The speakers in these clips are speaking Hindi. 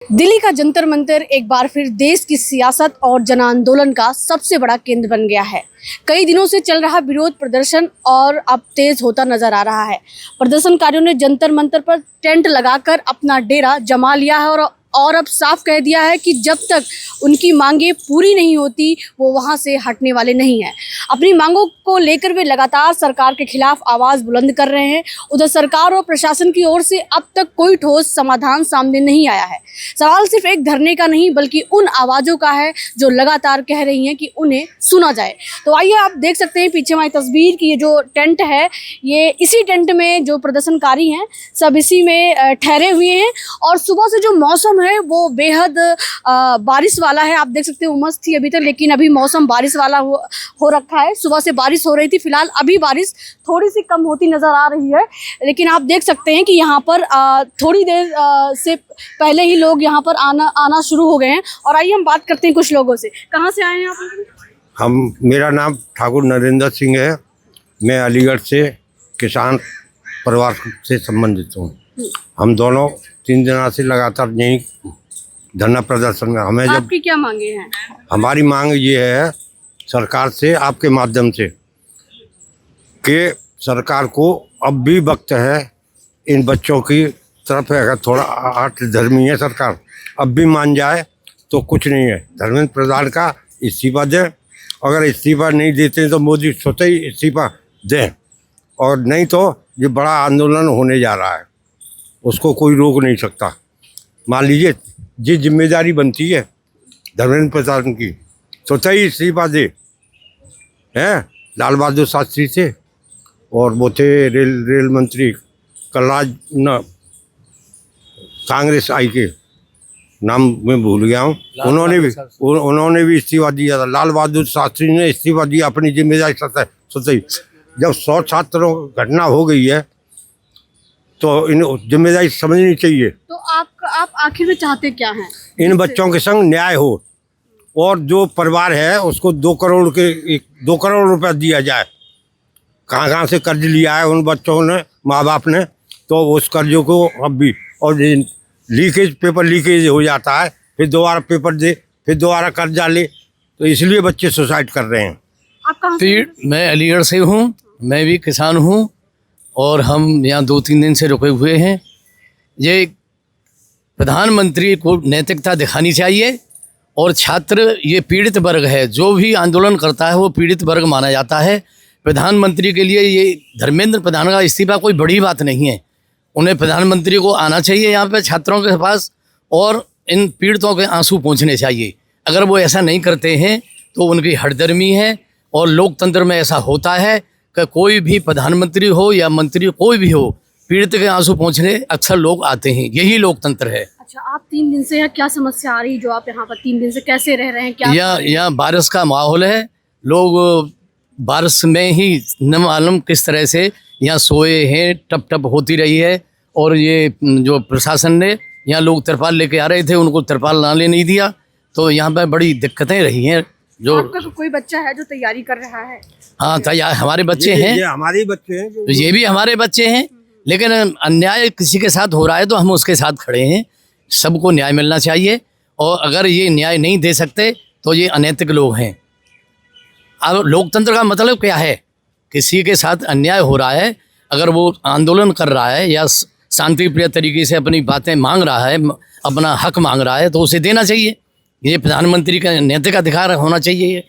दिल्ली का जंतर मंतर एक बार फिर देश की सियासत और जन आंदोलन का सबसे बड़ा केंद्र बन गया है। कई दिनों से चल रहा विरोध प्रदर्शन और अब तेज होता नजर आ रहा है। प्रदर्शनकारियों ने जंतर मंतर पर टेंट लगाकर अपना डेरा जमा लिया है और अब साफ कह दिया है कि जब तक उनकी मांगें पूरी नहीं होती वो वहां से हटने वाले नहीं हैं। अपनी मांगों को लेकर वे लगातार सरकार के खिलाफ आवाज़ बुलंद कर रहे हैं। उधर सरकार और प्रशासन की ओर से अब तक कोई ठोस समाधान सामने नहीं आया है। सवाल सिर्फ एक धरने का नहीं बल्कि उन आवाज़ों का है जो लगातार कह रही हैं कि उन्हें सुना जाए। तो आइए आप देख सकते हैं पीछे हमारी तस्वीर की ये जो टेंट है, ये इसी टेंट में जो प्रदर्शनकारी हैं सब इसी में ठहरे हुए हैं। और सुबह से जो मौसम है वो बेहद बारिश वाला है। आप देख सकते हैं उमस थी अभी तक, लेकिन अभी मौसम बारिश वाला हो रखा है। सुबह से बारिश हो रही थी, फिलहाल अभी बारिश थोड़ी सी कम होती नज़र आ रही है, लेकिन आप देख सकते हैं कि यहाँ पर थोड़ी देर से पहले ही लोग यहाँ पर आना शुरू हो गए हैं। और आइए हम बात करते हैं कुछ लोगों से। कहाँ से आए हैं आप? मेरा नाम ठाकुर नरेंद्र सिंह है। मैं अलीगढ़ से किसान परिवार से संबंधित हूँ। हम दोनों 3 दिनों से लगातार यहीं धरना प्रदर्शन में। हमें आपकी क्या मांगे हैं? हमारी मांग ये है सरकार से, आपके माध्यम से, कि सरकार को अब भी वक्त है इन बच्चों की तरफ। अगर थोड़ा आठ धर्मी है सरकार, अब भी मान जाए तो कुछ नहीं है। धर्मेंद्र प्रधान का इस्तीफा दें। अगर इस्तीफा नहीं देते तो मोदी स्वतः ही इस्तीफा दें, और नहीं तो ये बड़ा आंदोलन होने जा रहा है, उसको कोई रोक नहीं सकता। मान लीजिए ये जिम्मेदारी बनती है धर्मेंद्र प्रधान की, स्वतः ही इस्तीफा दे। हैं लाल बहादुर शास्त्री थे और वो थे रेल मंत्री कलराज, न कांग्रेस आई के नाम मैं भूल गया हूँ, उन्होंने भी इस्तीफा दिया था। लाल बहादुर शास्त्री ने इस्तीफा दिया अपनी जिम्मेदारी स्वतः ही। जब 100 छात्रों की घटना हो गई है तो इन जिम्मेदारी समझनी चाहिए। तो आप आखिर में चाहते क्या हैं? इन बच्चों के संग न्याय हो और जो परिवार है उसको 2 करोड़ रुपया दिया जाए। कहाँ से कर्ज लिया है उन बच्चों ने, माँ बाप ने, तो उस कर्जों को अब भी, और पेपर लीकेज हो जाता है, फिर दोबारा पेपर दे, फिर दोबारा कर्जा ले, तो इसलिए बच्चे सुसाइड कर रहे हैं। आप कहाँ से? मैं अलीगढ़ से हूँ, मैं भी किसान हूँ और हम यहाँ 2-3 दिन से रुके हुए हैं। ये प्रधानमंत्री को नैतिकता दिखानी चाहिए। और छात्र ये पीड़ित वर्ग है, जो भी आंदोलन करता है वो पीड़ित वर्ग माना जाता है। प्रधानमंत्री के लिए ये धर्मेंद्र प्रधान का इस्तीफा कोई बड़ी बात नहीं है। उन्हें प्रधानमंत्री को आना चाहिए यहाँ पे छात्रों के पास और इन पीड़ितों के आंसू पहुँचने चाहिए। अगर वो ऐसा नहीं करते हैं तो उनकी हठधर्मी है। और लोकतंत्र में ऐसा होता है कि कोई भी प्रधानमंत्री हो या मंत्री कोई भी हो, पीड़ित के आंसू पहुँचने अक्सर लोग आते हैं। यही लोकतंत्र है। अच्छा, आप 3 दिन से क्या समस्या आ रही जो आप यहाँ पर 3 दिन से कैसे रह रहे हैं? क्या यहाँ बारिश का माहौल है, लोग बारिश में ही न मालूम किस तरह से यहाँ सोए हैं, टप टप होती रही है। और ये जो प्रशासन ने यहाँ लोग तिरपाल लेके आ रहे थे, उनको तिरपाल लाने नहीं दिया, तो यहाँ पर बड़ी दिक्कतें रही हैं। जो आपका कोई बच्चा है जो तैयारी कर रहा है? हाँ, तैयार हमारे बच्चे हैं, ये हमारे बच्चे हैं, तो ये भी हमारे बच्चे हैं। लेकिन अन्याय किसी के साथ हो रहा है तो हम उसके साथ खड़े हैं। सबको न्याय मिलना चाहिए, और अगर ये न्याय नहीं दे सकते तो ये अनैतिक लोग हैं। अब लोकतंत्र का मतलब क्या है? किसी के साथ अन्याय हो रहा है, अगर वो आंदोलन कर रहा है या शांतिप्रिय तरीके से अपनी बातें मांग रहा है, अपना हक मांग रहा है, तो उसे देना चाहिए। ये प्रधानमंत्री का नैतिक अधिकार होना चाहिए।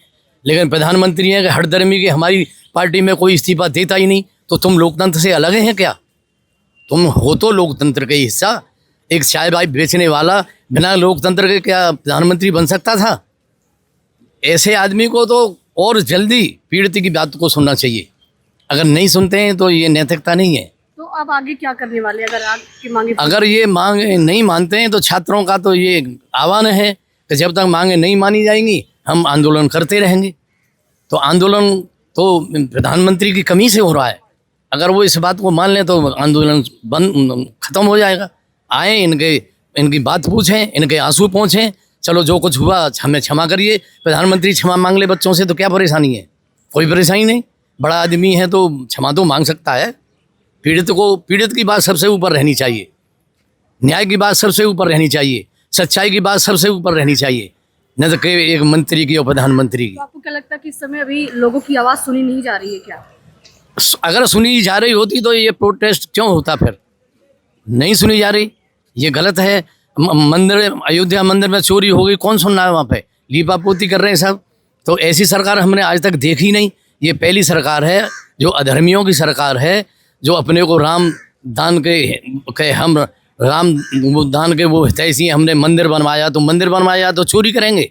लेकिन प्रधानमंत्री है कि हठधर्मी की हमारी पार्टी में कोई इस्तीफा देता ही नहीं, तो तुम लोकतंत्र से अलग हैं क्या? तुम हो तो लोकतंत्र का हिस्सा। एक चाय बाई बेचने वाला बिना लोकतंत्र के क्या प्रधानमंत्री बन सकता था? ऐसे आदमी को तो और जल्दी पीड़ित की बात को सुनना चाहिए। अगर नहीं सुनते हैं तो ये नैतिकता नहीं है। तो अब आगे क्या करने वाले अगर आपकी मांगे? अगर ये मांग नहीं मानते हैं तो छात्रों का तो ये आह्वान है कि जब तक मांगे नहीं मानी जाएंगी हम आंदोलन करते रहेंगे। तो आंदोलन तो प्रधानमंत्री की कमी से हो रहा है। अगर वो इस बात को मान लें तो आंदोलन ख़त्म हो जाएगा। आए, इनकी बात पूछें, इनके आंसू पहुँचें। चलो जो कुछ हुआ हमें क्षमा करिए। प्रधानमंत्री क्षमा मांग ले बच्चों से तो क्या परेशानी है? कोई परेशानी नहीं। बड़ा आदमी है तो क्षमा तो मांग सकता है। पीड़ित की बात सबसे ऊपर रहनी चाहिए, न्याय की बात सबसे ऊपर रहनी चाहिए। सच्चाई की बात सबसे ऊपर रहनी चाहिए, न तो कि एक मंत्री की और प्रधानमंत्री की। तो आपको क्या लगता है कि इस समय अभी लोगों की आवाज़ सुनी नहीं जा रही है क्या? अगर सुनी जा रही होती तो ये प्रोटेस्ट क्यों होता, फिर नहीं सुनी जा रही, ये गलत है। मंदिर, अयोध्या मंदिर में चोरी हो गई, कौन सुन रहा है वहाँ पे? लीपा पोती कर रहे हैं सब। तो ऐसी सरकार हमने आज तक देखी नहीं। ये पहली सरकार है जो अधर्मियों की सरकार है, जो अपने को राम दान के हम राम दान के वो हितैषी, हमने मंदिर बनवाया तो मंदिर बनवाया तो चोरी करेंगे?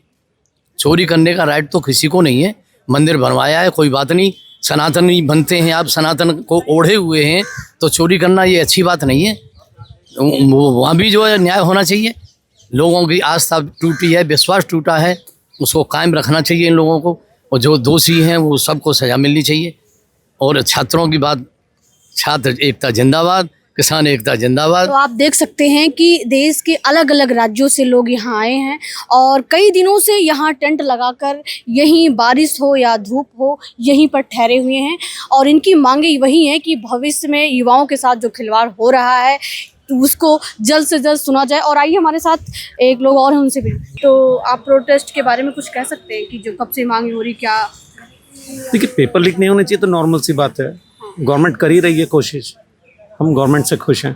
चोरी करने का राइट तो किसी को नहीं है। मंदिर बनवाया है, कोई बात नहीं, सनातनी बनते हैं आप, सनातन को ओढ़े हुए हैं, तो चोरी करना ये अच्छी बात नहीं है। वहाँ भी जो है न्याय होना चाहिए। लोगों की आस्था टूटी है, विश्वास टूटा है, उसको कायम रखना चाहिए इन लोगों को, और जो दोषी हैं वो सबको सज़ा मिलनी चाहिए। और छात्रों की बात, छात्र एकता जिंदाबाद, किसान एकता जिंदाबाद। तो आप देख सकते हैं कि देश के अलग अलग राज्यों से लोग यहाँ आए हैं और कई दिनों से यहाँ टेंट लगाकर यहीं बारिश हो या धूप हो यहीं पर ठहरे हुए हैं और इनकी मांगे वही हैं कि भविष्य में युवाओं के साथ जो खिलवाड़ हो रहा है तो उसको जल्द से जल्द सुना जाए। और आइए हमारे साथ एक लोग और हैं, उनसे भी। तो आप प्रोटेस्ट के बारे में कुछ कह सकते हैं कि जो कब से मांगे हो रही, क्या? देखिए, पेपर लीक नहीं होने चाहिए तो नॉर्मल सी बात है। गवर्नमेंट कर ही रही है कोशिश, हम गवर्नमेंट से खुश हैं।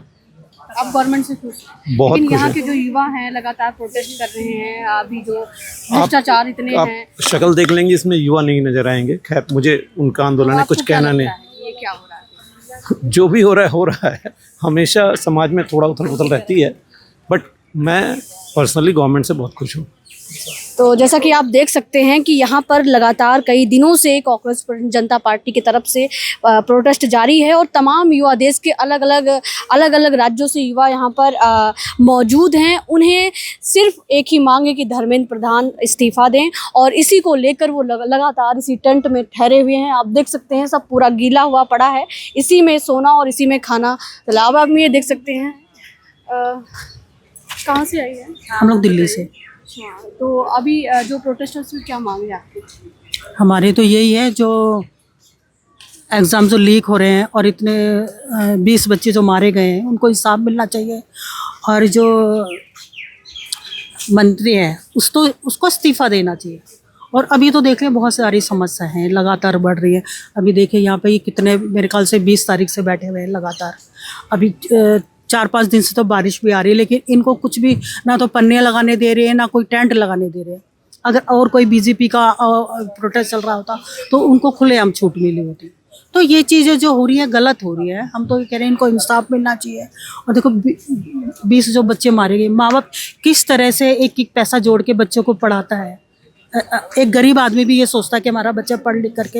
आप गवर्नमेंट से खुश हैं? बहुत लेकिन खुश यहाँ हैं। के जो युवा हैं लगातार प्रोटेस्ट कर रहे हैं, अभी जो भ्रष्टाचार इतने आप हैं, शक्ल देख लेंगे, इसमें युवा नहीं नजर आएंगे। खैर, मुझे उनका आंदोलन है, आपको कुछ क्या कहना लगता नहीं। है, ये क्या हो रहा है? जो भी हो रहा है। हमेशा समाज में थोड़ा उथल पुथल रहती है, बट मैं पर्सनली गवर्नमेंट से बहुत खुश हूँ। तो जैसा कि आप देख सकते हैं कि यहाँ पर लगातार कई दिनों से कांग्रेस जनता पार्टी की तरफ से प्रोटेस्ट जारी है और तमाम युवा देश के अलग अलग राज्यों से युवा यहाँ पर मौजूद हैं। उन्हें सिर्फ एक ही मांग है कि धर्मेंद्र प्रधान इस्तीफा दें और इसी को लेकर वो लगातार इसी टेंट में ठहरे हुए हैं। आप देख सकते हैं सब पूरा गीला हुआ पड़ा है, इसी में सोना और इसी में खाना। तालाब आप ये देख सकते हैं। कहाँ से आई है? हम लोग दिल्ली से। अच्छा, तो अभी जो प्रोटेस्टर्स में क्या मांग है आपकी? हमारे तो यही है, जो एग्ज़ाम जो लीक हो रहे हैं और इतने 20 बच्चे जो मारे गए हैं उनको हिसाब मिलना चाहिए, और जो मंत्री है उसको इस्तीफ़ा देना चाहिए। और अभी तो देखिए बहुत सारी समस्या हैं, लगातार बढ़ रही है। अभी देखिए यहाँ पे ये कितने, मेरे ख्याल से 20 तारीख से बैठे हुए हैं लगातार। अभी 4-5 दिन से तो बारिश भी आ रही है, लेकिन इनको कुछ भी ना तो पन्ने लगाने दे रहे हैं, ना कोई टेंट लगाने दे रहे हैं। अगर और कोई बीजेपी का प्रोटेस्ट चल रहा होता तो उनको खुलेआम छूट मिली होती। तो ये चीज़ें जो हो रही है गलत हो रही है। हम तो ये कह रहे हैं इनको इंसाफ मिलना चाहिए। और देखो 20 जो बच्चे मारे गए, माँ बाप किस तरह से एक एक पैसा जोड़ के बच्चों को पढ़ाता है। एक गरीब आदमी भी ये सोचता है कि हमारा बच्चा पढ़ लिख करके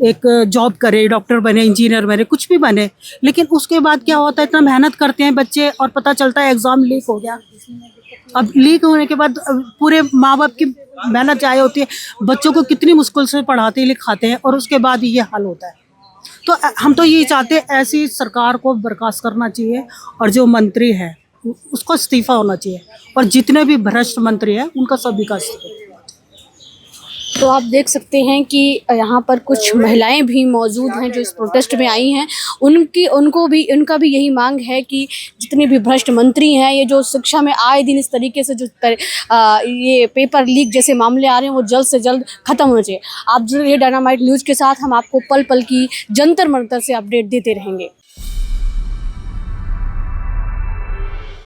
एक जॉब करे, डॉक्टर बने, इंजीनियर बने, कुछ भी बने, लेकिन उसके बाद क्या होता है, इतना मेहनत करते हैं बच्चे और पता चलता है एग्ज़ाम लीक हो गया। अब लीक होने के बाद पूरे माँ बाप की मेहनत जाया होती है, बच्चों को कितनी मुश्किल से पढ़ाते लिखाते हैं और उसके बाद ये हाल होता है। तो हम तो यही चाहते हैं, ऐसी सरकार को बर्खास्त करना चाहिए और जो मंत्री है उसको इस्तीफा होना चाहिए, और जितने भी भ्रष्ट मंत्री हैं उनका सभी का इस्तीफा। तो आप देख सकते हैं कि यहाँ पर कुछ महिलाएं भी मौजूद हैं जो इस प्रोटेस्ट में आई हैं। उनका भी यही मांग है कि जितने भी भ्रष्ट मंत्री हैं, ये जो शिक्षा में आए दिन इस तरीके से ये पेपर लीक जैसे मामले आ रहे हैं, वो जल्द से जल्द खत्म होना चाहिए। आप जुड़े रहिए डायनामाइट न्यूज़ के साथ, हम आपको पल पल की जंतर मंतर से अपडेट देते रहेंगे।